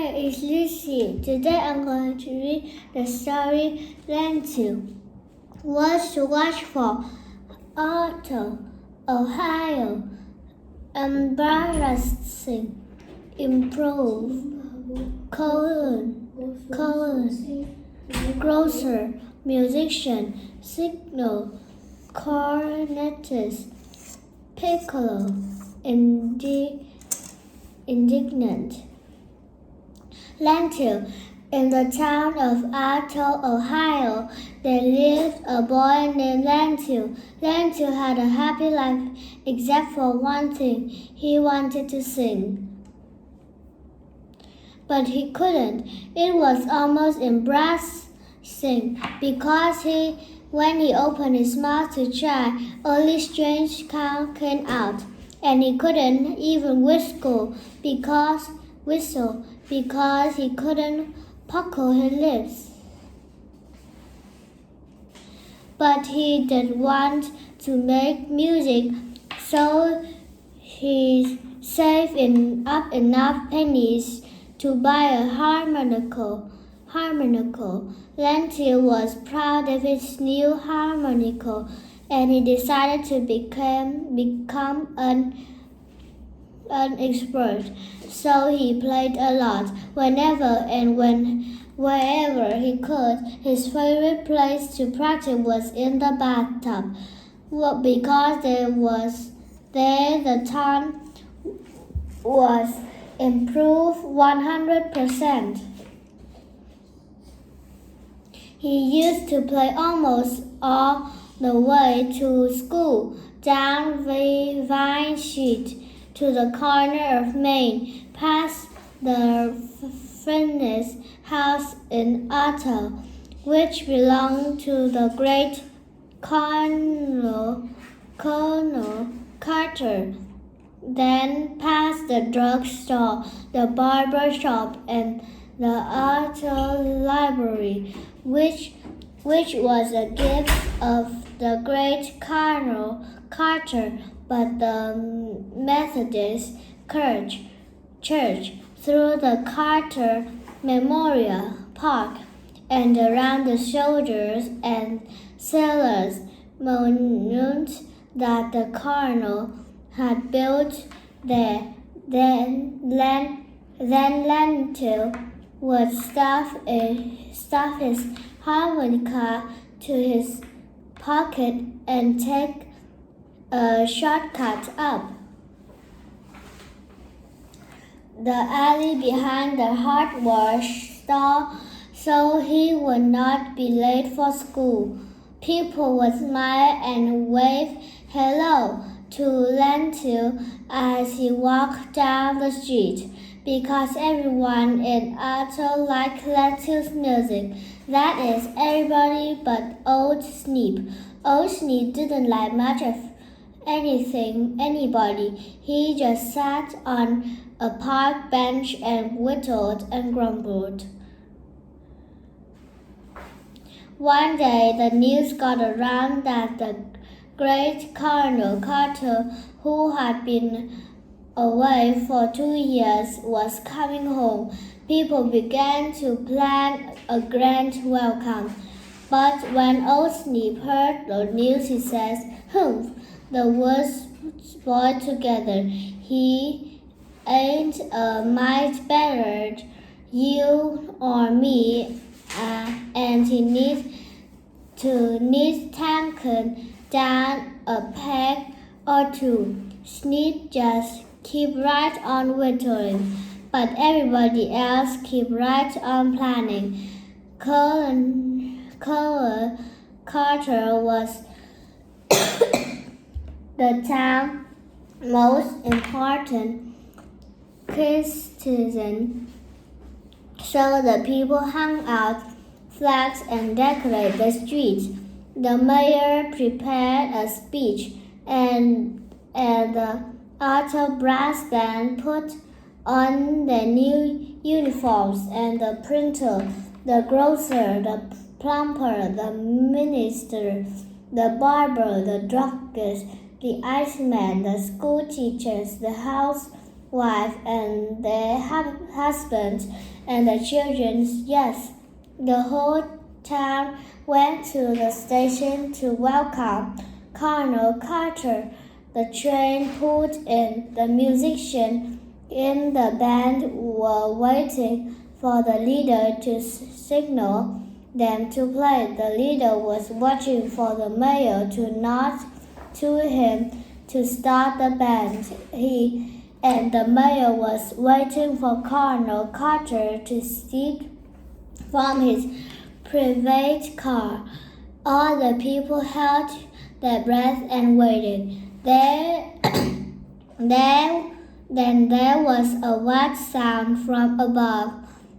name is Lucy. Today I'm going to read the story Lentil. Words to watch for: Auto, Ohio, embarrassing, improve, colon, grocer, musician, signal, cornetist, piccolo, indignant. Lentil. In the town of Alto, Ohio, there lived a boy named Lentil. Lentil had a happy life except for one thing: he wanted to sing. But he couldn't. It was almost embarrassing because when he opened his mouth to try, only strange sounds came out, and he couldn't even whistle because he couldn't pucker his lips. But he did want to make music, so he saved up enough pennies to buy a harmonica. Lentil was proud of his new harmonica, and he decided to become an expert. So he played a lot, whenever and wherever he could. His favorite place to practice was in the bathtub, because the tone was improved 100%. He used to play almost all the way to school, down Vine Street to the corner of Main, past the Finnish house in Otto, which belonged to the great Colonel Carter, then past the drugstore, the barber shop, and the Otto library, which was a gift of the great Colonel Carter, but the Methodist Church, through the Carter Memorial Park, and around the soldiers and sailors' monument that the Colonel had built there. Then Lentil would stuff his harmonica to his pocket and take a shortcut up the alley behind the hardware store, so he would not be late for school. People would smile and wave hello to Lentil as he walked down the street, because everyone in Otto liked Lentil's music. That is, everybody but Old Sneap. Old Sneap didn't like much of anybody. He just sat on a park bench and whittled and grumbled. One day the news got around that the great Colonel Carter, who had been away for 2 years, was coming home. People began to plan a grand welcome. But when Old Sneap heard the news, he says, "Humph, the words spoiled together. He ain't a mite better, you or me, and he needs taken down a peg or two." Sneap just keep right on whittling, but everybody else keep right on planning. Colonel Carter was the town's most important citizen, so the people hung out flags and decorated the streets. The mayor prepared a speech, and the Otto brass band put on their new uniforms, and the printer, the grocer, the plumber, the minister, the barber, the druggist, the iceman, the school teachers, the wife and their husbands and the children. Yes, the whole town went to the station to welcome Colonel Carter. The train pulled in. The musicians in the band were waiting for the leader to signal them to play. The leader was watching for the mayor to nod to him to start the band. He and the mayor was waiting for Colonel Carter to step from his private car. All the people held their breath and waited. Then there was a white sound from above.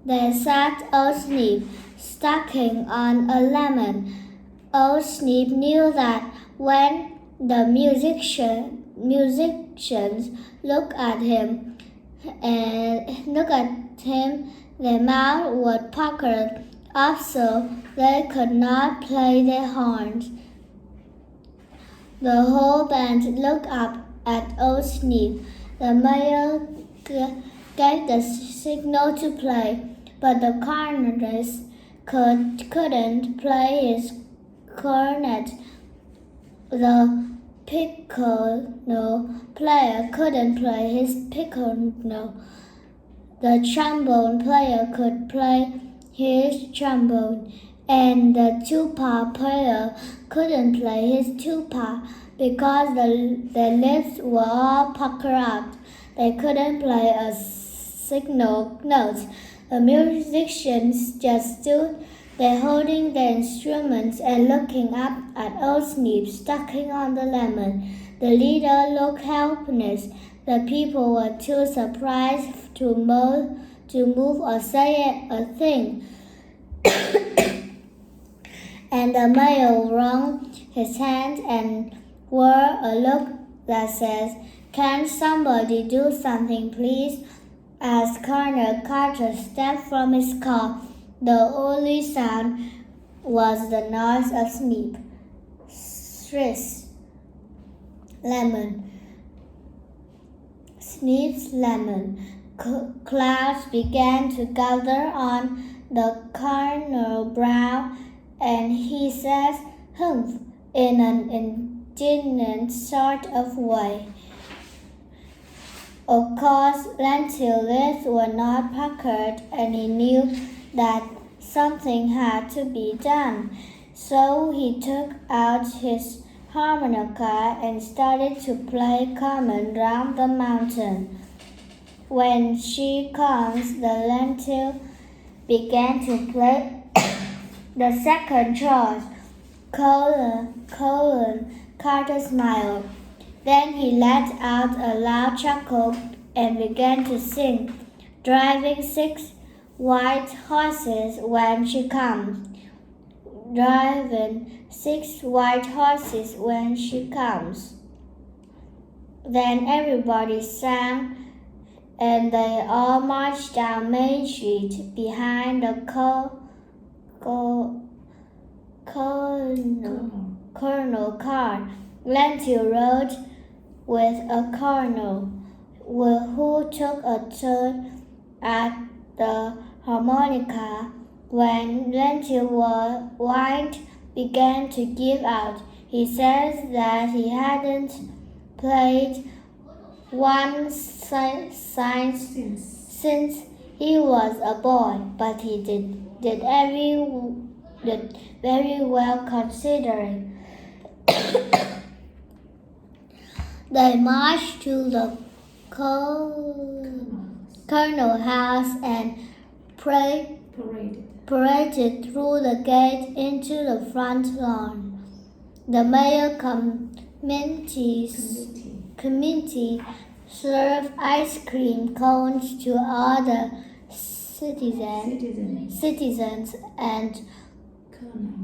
There sat Old Snip, sucking on a lemon. Old Snip knew that when the musicians looked at him, their mouths were puckered up so they could not play their horns. The whole band looked up at Old Snip. The mayor gave the signal to play, but the cornetist couldn't play his cornet. The piccolo player couldn't play his piccolo. The trombone player could play his trombone, and the tuba player couldn't play his tuba because their lips were all puckered up. They couldn't play a single note. The musicians just stood there holding their instruments and looking up at Old Snip sucking on the lemon. The leader looked helpless. The people were too surprised to move or say a thing. And the mayor wrung his hand and wore a look that says, "Can somebody do something, please?" As Colonel Carter stepped from his car, the only sound was the noise of Snip. Snip's lemon. Clouds began to gather on the Colonel's brow, and he said, "Humph," in an indignant sort of way. Of course, Lentil's lips were not puckered, and he knew that something had to be done. So he took out his harmonica and started to play Carmen round the mountain. When she comes, the Lentil began to play the second chorus. Carter smiled. Then he let out a loud chuckle and began to sing, "Driving 6 white horses when she comes. Driving 6 white horses when she comes." Then everybody sang, and they all marched down Main Street behind the Colonel car. Lentil rode with a colonel who took a turn at the harmonica. When Lentil whined began to give out, he says that he hadn't played one since he was a boy, but he did very well considering. They marched to the Colonel house and paraded through the gate into the front lawn. The mayor committee served ice cream cones to all the citizens, and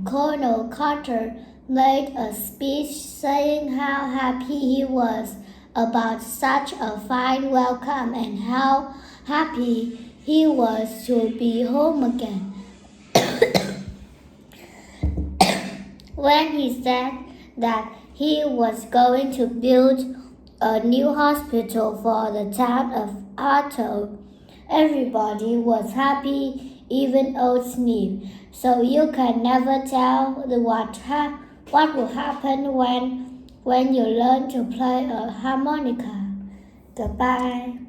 Colonel Carter made a speech saying how happy he was about such a fine welcome and how happy he was to be home again. When he said that he was going to build a new hospital for the town of Otto. Everybody was happy, even old Sneap. So you can never tell what will happen when you learn to play a harmonica. Goodbye.